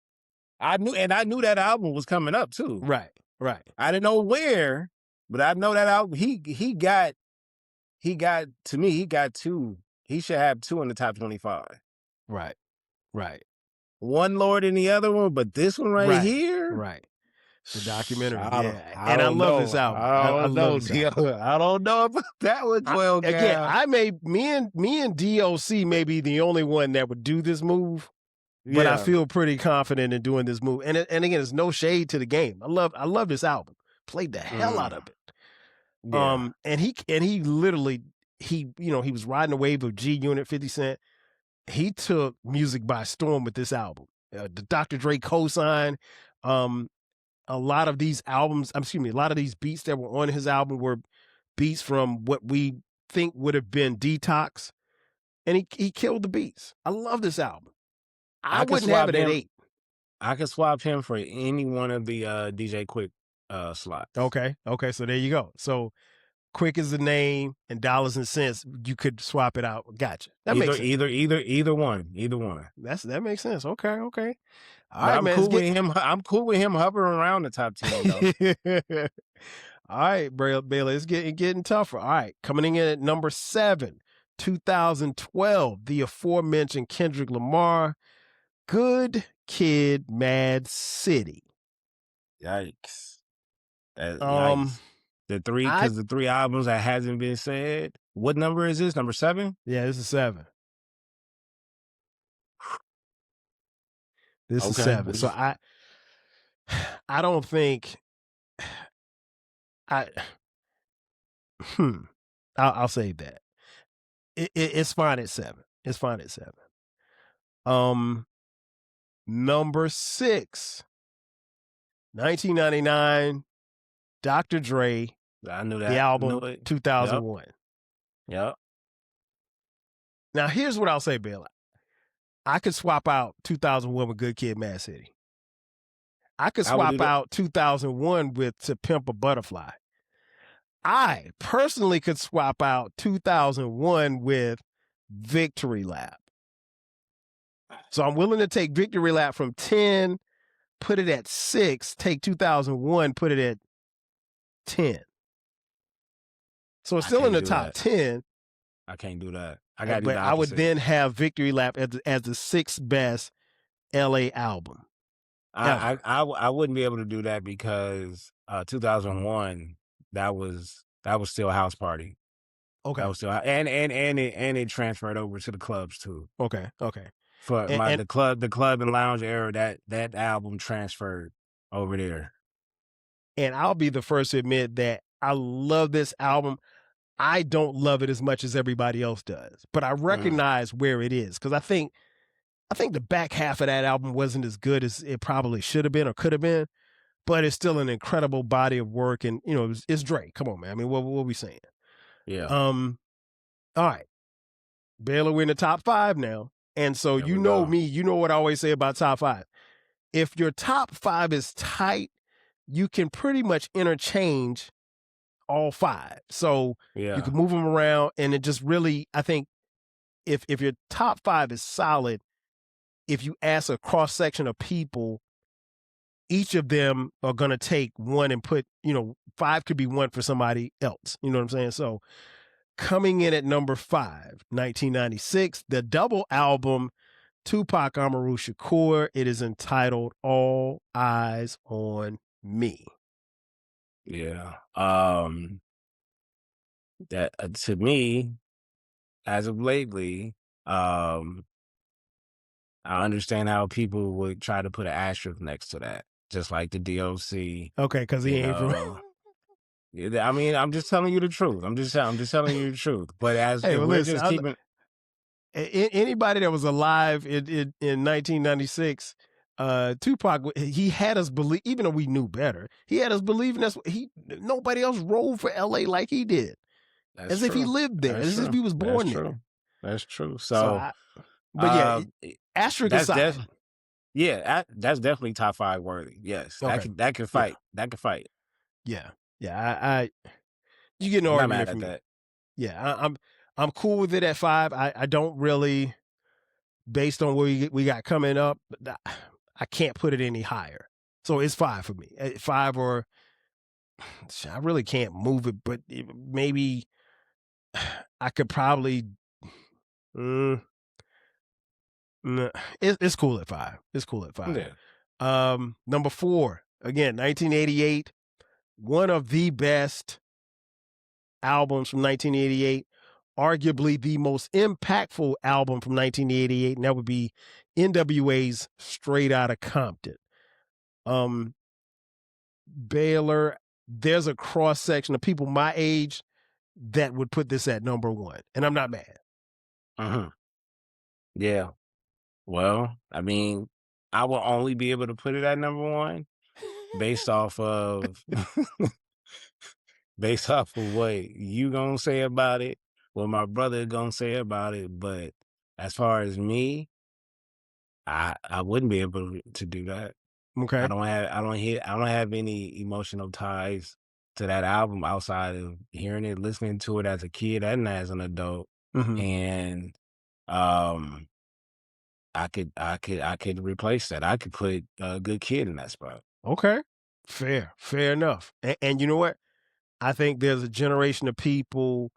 I knew that album was coming up too. Right. I didn't know where, but I know that album. He got to me. He got 2. He should have 2 in the top 25. Right. one Lord in the other one, but this one right here, right. The documentary, I and I don't love know. this album. I I don't love know. this album. I don't know about that one, 12 Again, cal. me and DOC may be the only one that would do this move, but I Yeah. feel pretty confident in doing this move. And again, it's no shade to the game. I love this album. Played the hell out of it. Yeah. And he literally he was riding the wave of G Unit, 50 Cent. He took music by storm with this album. The Dr. Dre cosign. A lot of these albums, a lot of these beats that were on his album were beats from what we think would have been Detox. And he killed the beats. I love this album. I wouldn't have it at 8. I could swap him for any one of the DJ Quik slots. Okay. So there you go. So Quik is the name, and dollars and cents, you could swap it out. Gotcha. That makes sense. Either one. That makes sense. Okay. All right, I'm man. cool with him. I'm cool with him hovering around the top 10 though. All right, Baylor, it's getting tougher. All right, coming in at number 7, 2012, the aforementioned Kendrick Lamar, Good Kid, Mad City. Yikes. Yikes. The three albums that hasn't been said. What number is this? Number 7? Yeah, this is 7. This is 7. So I don't think I'll save that. It's fine at 7. It's fine at 7. Number 6, 1999, Dr. Dre. I knew that. The album 2001. Yep. Now here's what I'll say, Bill. I could swap out 2001 with Good Kid, Mad City. I could swap out 2001 with To Pimp a Butterfly. I personally could swap out 2001 with Victory Lap. So I'm willing to take Victory Lap from 10, put it at 6, take 2001, put it at 10. So it's still in the top 10. I can't do that. I got to do But the I would opposite. then have Victory Lap as the 6th best LA album. I wouldn't be able to do that because 2001 that was still House Party. Okay. That was still and it transferred over to the clubs too. Okay. For the club and lounge era, that album transferred over there. And I'll be the first to admit that I love this album. I don't love it as much as everybody else does, but I recognize where it is because I think the back half of that album wasn't as good as it probably should have been or could have been, but it's still an incredible body of work. And it's Drake. Come on, man. I mean, what are we saying? Yeah. All right, Baylor, we're in the top 5 now, and so you know me. You know what I always say about top 5. If your top 5 is tight, you can pretty much interchange all 5. So you can move them around, and it just really, I think, if your top 5 is solid, if you ask a cross section of people, each of them are going to take one and put, 5 could be one for somebody else. You know what I'm saying? So coming in at number 5, 1996, the double album, Tupac Amaru Shakur. It is entitled All Eyes on Me. Yeah. That to me, as of lately, I understand how people would try to put an asterisk next to that, just like the DOC. Okay, because he ain't from. I mean, I'm just telling you the truth. I'm just telling you the truth. But anybody that was alive in 1996. Tupac, he had us believe, even though we knew better, he had us believing nobody else rolled for LA like he did. As if he lived there, as if he was born there. That's true. So asterisk aside. That's definitely top 5 worthy. Yes. Okay. That can fight. Yeah. That can fight. Yeah. You get an argument from that. Yeah, I'm cool with it at 5. I don't really, based on what we got coming up, I can't put it any higher. So it's 5 for me. 5 or I really can't move it, but maybe I could probably Nah, it's cool at 5. It's cool at 5. Yeah. Number 4, again, 1988, one of the best albums from 1988, arguably the most impactful album from 1988, and that would be N.W.A.'s Straight Outta Compton. Baylor, there's a cross section of people my age that would put this at number 1, and I'm not mad. Yeah. Well, I mean, I will only be able to put it at number 1 based off of based off of what you gonna say about it, what my brother gonna say about it. But as far as me, I wouldn't be able to do that. Okay. I don't have any emotional ties to that album outside of hearing it, listening to it as a kid and as an adult. And I could replace that. I could put a Good Kid in that spot. Okay. Fair enough. And you know what? I think there's a generation of people,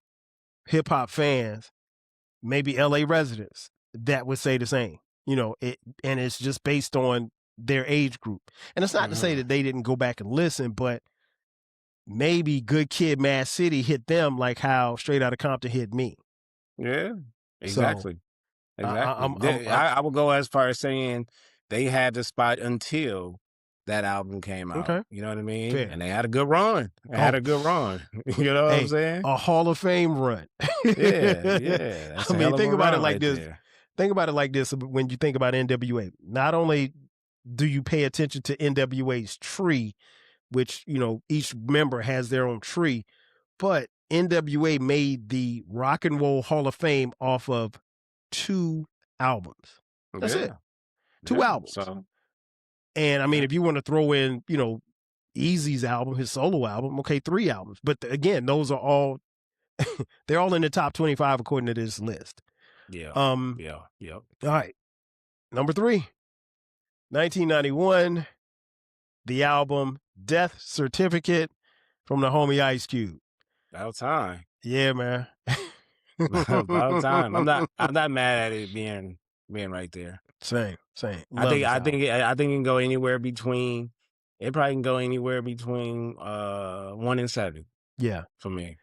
hip hop fans, maybe LA residents, that would say the same. You know, and it's just based on their age group. And it's not to say that they didn't go back and listen, but maybe Good Kid, Mad City hit them like how Straight Outta Compton hit me. Yeah, exactly. So, I would go as far as saying they had the spot until that album came out. Okay. You know what I mean? Fair. And they had a good run. You know what I'm saying? A Hall of Fame run. Yeah. I mean, think about it like this. Think about it like this when you think about N.W.A. Not only do you pay attention to N.W.A.'s tree, which, you know, each member has their own tree, but N.W.A. made the Rock and Roll Hall of Fame off of 2 albums. That's it. 2 albums. So, and I mean, if you want to throw in, you know, Eazy's album, his solo album, okay, 3 albums. But again, those are all, they're all in the top 25 according to this list. Yeah. All right. Number 3, 1991, the album Death Certificate from the homie Ice Cube. About time. Yeah, man. About time. I'm not mad at it being right there. Same. I think it can go anywhere between. It probably can go anywhere between 1 and 7. Yeah, for me,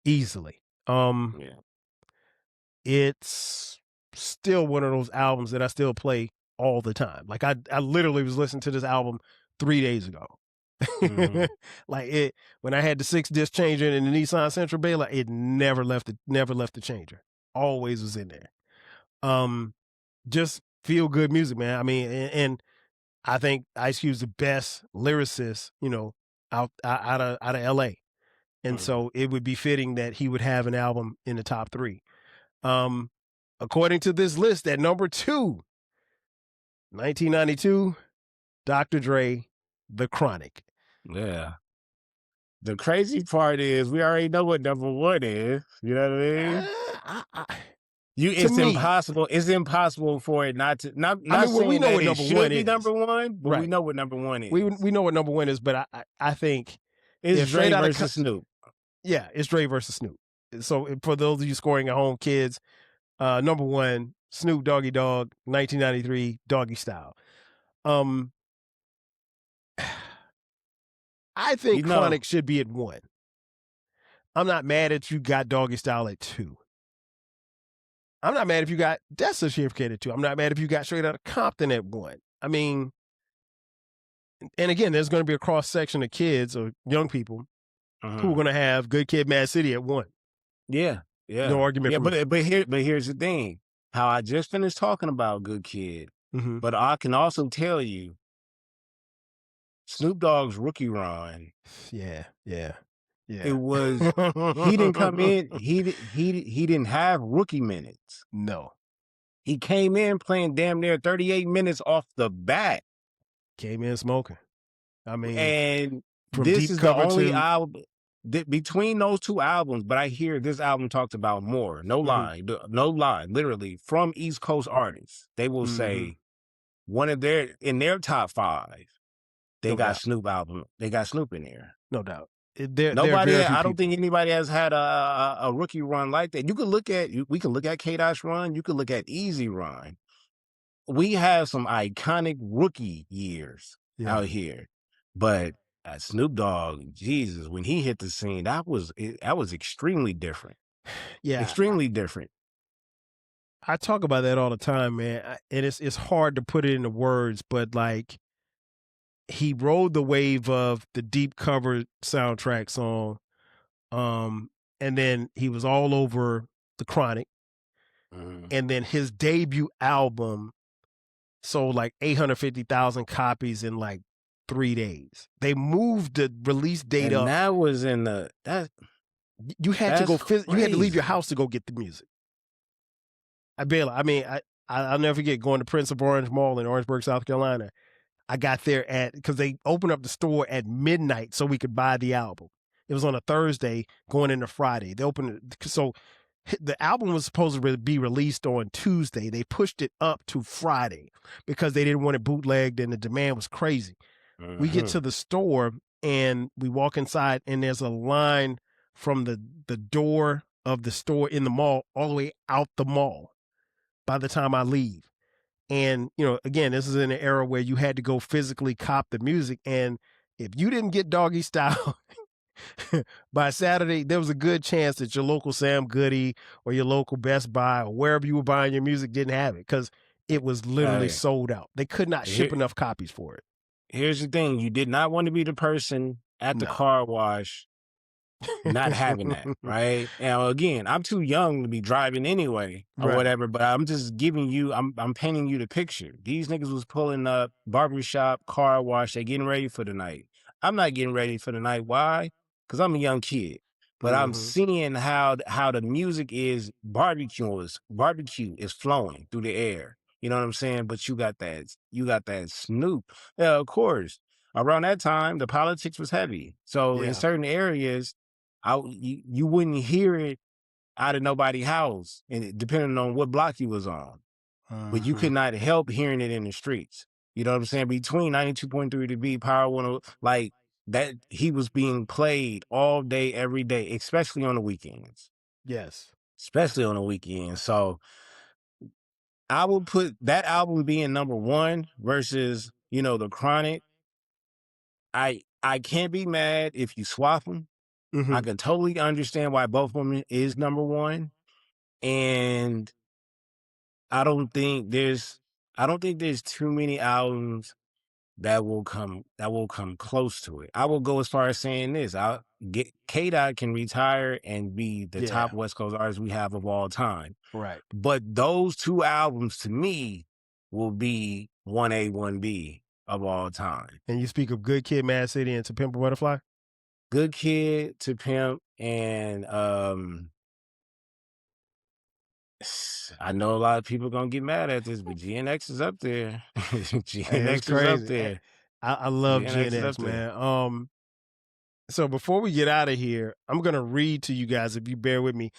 easily. Yeah, it's still one of those albums that I still play all the time. Like I literally was listening to this album 3 days ago. Like it when I had the 6-disc changer in the Nissan Sentra Baylor, it never left the changer. Always was in there. Just feel good music, man. I mean, and I think Ice Cube's the best lyricist, you know, out of LA. And so it would be fitting that he would have an album in the top 3. According to this list, at number 2, 1992, Dr. Dre, The Chronic. Yeah. The crazy part is we already know what number 1 is. You know what I mean? Impossible. It's impossible for it not to. Not I mean, saying we know what number 1 is. Number 1, but we know what number 1 is. We know what number 1 is, but I think it's Dre versus Snoop. Yeah, it's Dre versus Snoop. So for those of you scoring at home, kids, number 1, Snoop Doggy Dogg, 1993, Doggystyle. I think Chronic should be at 1. I'm not mad that you got Doggystyle at 2. I'm not mad if you got Death Certificate at 2. I'm not mad if you got Straight Outta Compton at 1. I mean, and again, there's going to be a cross section of kids or young people who are going to have Good Kid, Mad City at 1. Yeah. No argument. Yeah, but here's the thing: how I just finished talking about Good Kid, but I can also tell you, Snoop Dogg's rookie run. Yeah. It was he didn't come in. He didn't have rookie minutes. No, he came in playing damn near 38 minutes off the bat. Came in smoking. I mean, and this is the only album between those 2 albums. But I hear this album talked about more. No lie, literally from East Coast artists. They will say one of in their top 5. They got Snoop album. They got Snoop in there. No doubt. I don't think anybody has had a rookie run like that. We could look at K-Dot's run. You could look at Eazy run. we have some iconic rookie years out here, but Snoop Dogg, Jesus, when he hit the scene, that was extremely different. Yeah, extremely different. I talk about that all the time, man, and it's hard to put it into words, but like he rode the wave of the Deep Cover soundtrack song, and then he was all over the Chronic, and then his debut album sold like 850,000 copies in like 3 days. They moved the release date and up. That was in the that. You had to go. You had to leave your crazy. house to go get the music. Baylor. I mean, I'll never forget going to Prince of Orange Mall in Orangeburg, South Carolina. I got there because they opened up the store at midnight so we could buy the album. It was on a Thursday going into Friday. They opened it, so the album was supposed to be released on Tuesday. They pushed it up to Friday because they didn't want it bootlegged and the demand was crazy. We get to the store and we walk inside and there's a line from the door of the store in the mall all the way out the mall by the time I leave. And, you know, again, this is in an era where you had to go physically cop the music. And if you didn't get Doggystyle by Saturday, there was a good chance that your local Sam Goody or your local Best Buy or wherever you were buying your music didn't have it because it was literally sold out. They could not ship enough copies for it. Here's the thing. You did not want to be the person at the car wash not having that, right? Now, again, I'm too young to be driving anyway or whatever, but I'm just giving you, I'm painting you the picture. These niggas was pulling up, barbershop, car wash, they getting ready for the night. I'm not getting ready for the night. Why? Because I'm a young kid. But I'm seeing how the music is, barbecue is flowing through the air. You know what I'm saying? But you got that Snoop. Yeah, of course. Around that time, the politics was heavy. So in certain areas, you wouldn't hear it out of nobody's house, and depending on what block you was on. But you could not help hearing it in the streets. You know what I'm saying? Between 92.3 to be Power 10, like that, he was being played all day, every day, especially on the weekends. Yes. Especially on the weekends. So I would put that album being number one versus, you know, the Chronic. I can't be mad if you swap them. I can totally understand why both of them is number one. And I don't think there's too many albums that will come close to it. I will go as far as saying this. K-Dot can retire and be the top West Coast artist we have of all time. Right. But those two albums to me will be 1A, 1B of all time. And you speak of Good Kid, Mad City, and To Pimp a Butterfly? Good Kid, To Pimp, and I know a lot of people gonna get mad at this, but GNX is up there. GNX is up there. I love GNX, man. So before we get out of here, I'm gonna read to you guys, if you bear with me.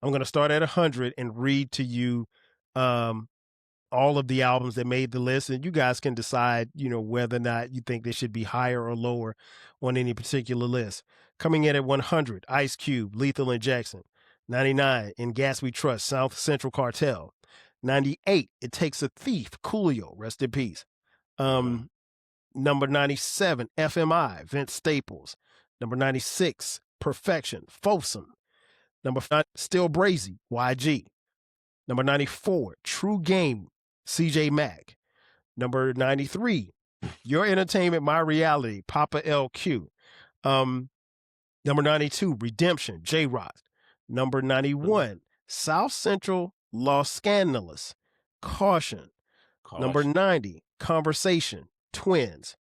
I'm gonna start at 100 and read to you all of the albums that made the list, and you guys can decide, you know, whether or not you think they should be higher or lower on any particular list. Coming in at 100, Ice Cube, Lethal Injection. 99, In Gas We Trust, South Central Cartel. 98, It Takes a Thief, Coolio, rest in peace. Number 97, FMI, Vince Staples. Number 96, Perfection, Folsom. Number 5, Still Brazy, YG. Number 94, True Game, CJ Mack. Number 93, Your Entertainment, My Reality, Papa LQ. Number 92, Redemption, J-Rock. Number 91, South Central, Los Scandalous, Caution. Number 90, Conversation, Twins.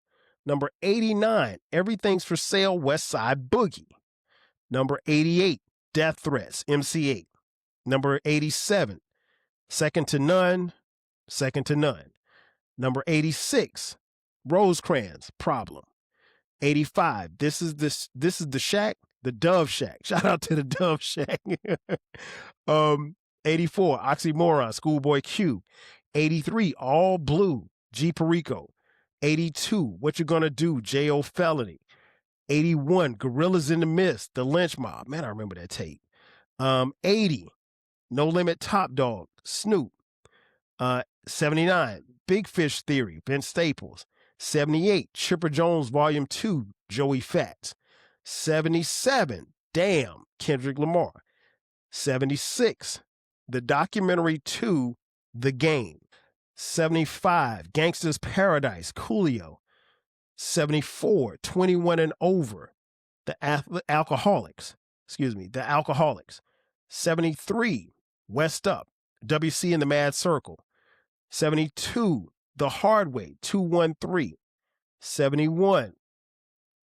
Number 89, Everything's for Sale, West Side Boogie. Number 88, Death Threats, MC8. Number 87, Second to None, Second to None. Number 86, Rosecrans, Problem. 85, This is the Shack, the Dove Shack. Shout out to the Dove Shack. 84, Oxymoron, Schoolboy Q. 83, All Blue, G Perico. 82, What You Gonna Do, J.O. Felony. 81, Gorillas in the Mist, The Lynch Mob. Man, I remember that tape. 80, No Limit Top Dog, Snoop. 79, Big Fish Theory, Vince Staples. 78, Chipper Jones Volume 2, Joey Fatts. 77, Damn, Kendrick Lamar. 76, the documentary 2, The Game. 75, Gangsta's Paradise, Coolio. 74, 21 and Over, The Alcoholics. 73, West Up, WC and the Mad Circle. 72, The Hard Way, 213. 71,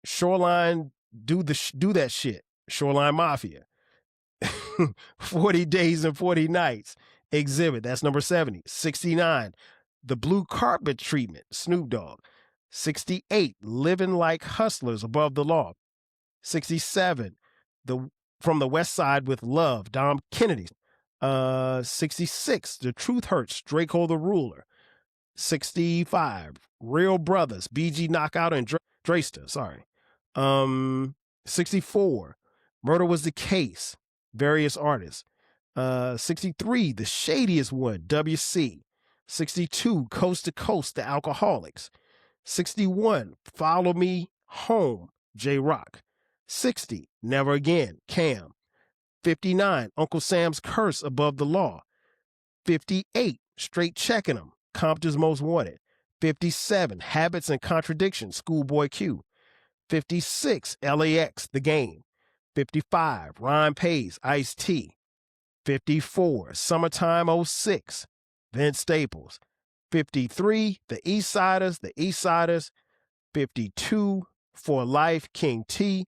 Shoreline, do that shit, Shoreline Mafia. 40 Days and 40 Nights, Exhibit, that's number 70. 69, The Blue Carpet Treatment, Snoop Dogg. 68, Living Like Hustlers, Above the Law. 67, From the West Side with Love, Dom Kennedy. 66, The Truth Hurts, Draco the Ruler. 65, Real Brothers, BG Knockout and Drayster, 64, Murder Was the Case, various artists. 63, The Shadiest One, WC. 62, Coast to Coast, The Alcoholics. 61, Follow Me Home, J-Rock. 60, Never Again, Cam. 59, Uncle Sam's Curse, Above the Law. 58, Straight Checking 'Em, Compton's Most Wanted. 57, Habits and Contradictions, Schoolboy Q. 56, LAX, The Game. 55, Rhyme Pays, Ice-T. 54, Summertime 06, Vince Staples. 53, The Eastsiders. 52, For Life, King T.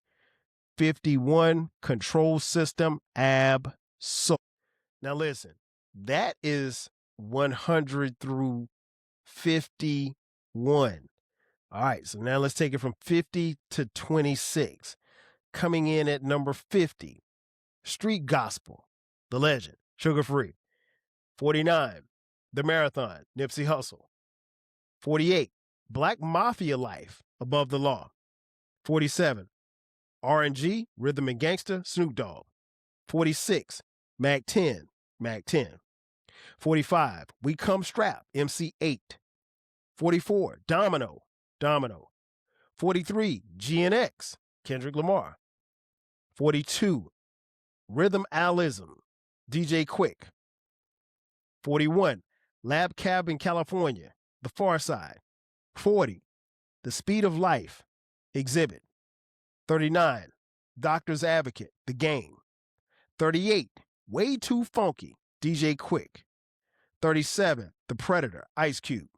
51, Control System, Ab Soul. Now listen, that is 100 through 51. All right, so now let's take it from 50 to 26. Coming in at number 50, Street Gospel, The Legend, Sugar Free. 49, The Marathon, Nipsey Hussle. 48, Black Mafia Life, Above the Law. 47, R&G, Rhythm and Gangsta, Snoop Dogg. 46, Mac 10. 45, We Come Strapped, MC 8. 44, Domino. 43, GNX, Kendrick Lamar. 42, Rhythm Alism, DJ Quik. 41, Lab Cab in California, The Far Side. 40, The Speed of Life, Exhibit. 39, Doctor's Advocate, The Game. 38, Way Too Funky, DJ Quik. 37, The Predator, Ice Cube.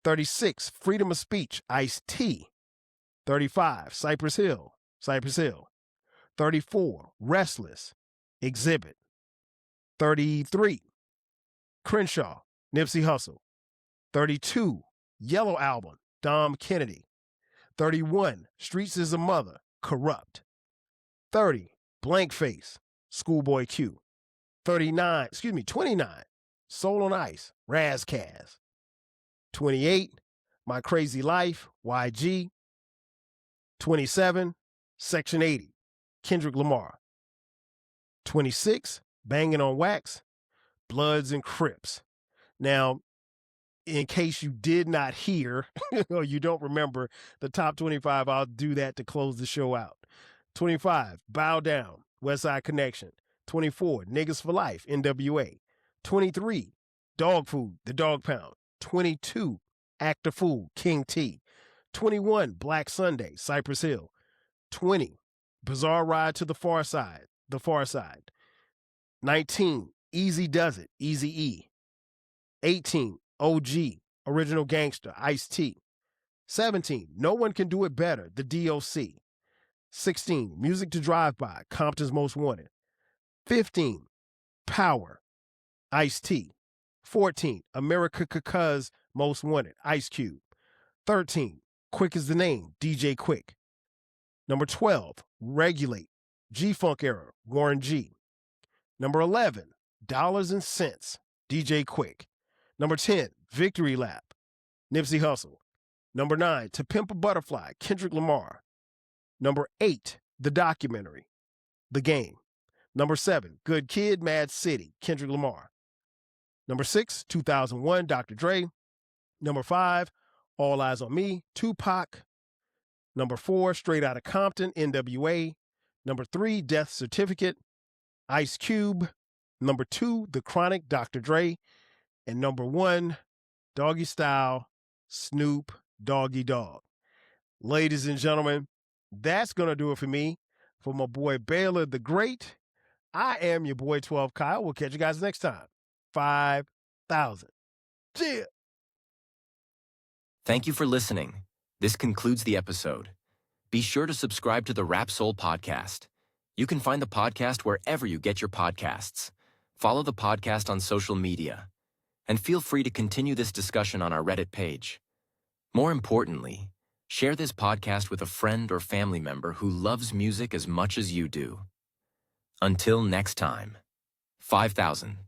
36, Freedom of Speech, Ice-T. 35, Cypress Hill. 34, Restless, Exhibit. 33, Crenshaw, Nipsey Hussle. 32, Yellow Album, Dom Kennedy. 31, Streets is a Mother, Corrupt. 30, Blank Face, Schoolboy Q. 29, Soul on Ice, Razkaz. 28, My Crazy Life, YG. 27, Section 80, Kendrick Lamar. 26, Banging on Wax, Bloods and Crips. Now, in case you did not hear or you don't remember the top 25, I'll do that to close the show out. 25, Bow Down, Westside Connection. 24, Niggas for Life, N.W.A. 23, Dog Food, The Dog Pound. 22, Act a Fool, King T. 21, Black Sunday, Cypress Hill. 20, Bizarre Ride to the Far Side, The Far Side. 19, Easy Does It, Eazy-E. 18, OG, Original Gangster, Ice-T. 17, No One Can Do It Better, The DOC. 16, Music to Drive By, Compton's Most Wanted. 15, Power, Ice-T. 14, America Cuz Most Wanted, Ice Cube. 13, Quik is the Name, DJ Quik. Number 12, Regulate, G-Funk Era, Warren G. Number 11, Dollars and Cents, DJ Quik. Number 10, Victory Lap, Nipsey Hussle. Number 9, To Pimp a Butterfly, Kendrick Lamar. Number 8, The Documentary, The Game. Number 7, Good Kid, Mad City, Kendrick Lamar. Number 6, 2001, Dr. Dre. Number 5, All Eyes on Me, Tupac. Number 4, Straight Outta Compton, N.W.A. Number 3, Death Certificate, Ice Cube. Number 2, The Chronic, Dr. Dre. And number 1, Doggystyle, Snoop Doggy Dogg. Ladies and gentlemen, that's going to do it for me. For my boy Baylor the Great, I am your boy 12 Kyle. We'll catch you guys next time. 5,000. Cheers. Thank you for listening. This concludes the episode. Be sure to subscribe to the Rap Soul Podcast. You can find the podcast wherever you get your podcasts. Follow the podcast on social media. And feel free to continue this discussion on our Reddit page. More importantly, share this podcast with a friend or family member who loves music as much as you do. Until next time, 5,000.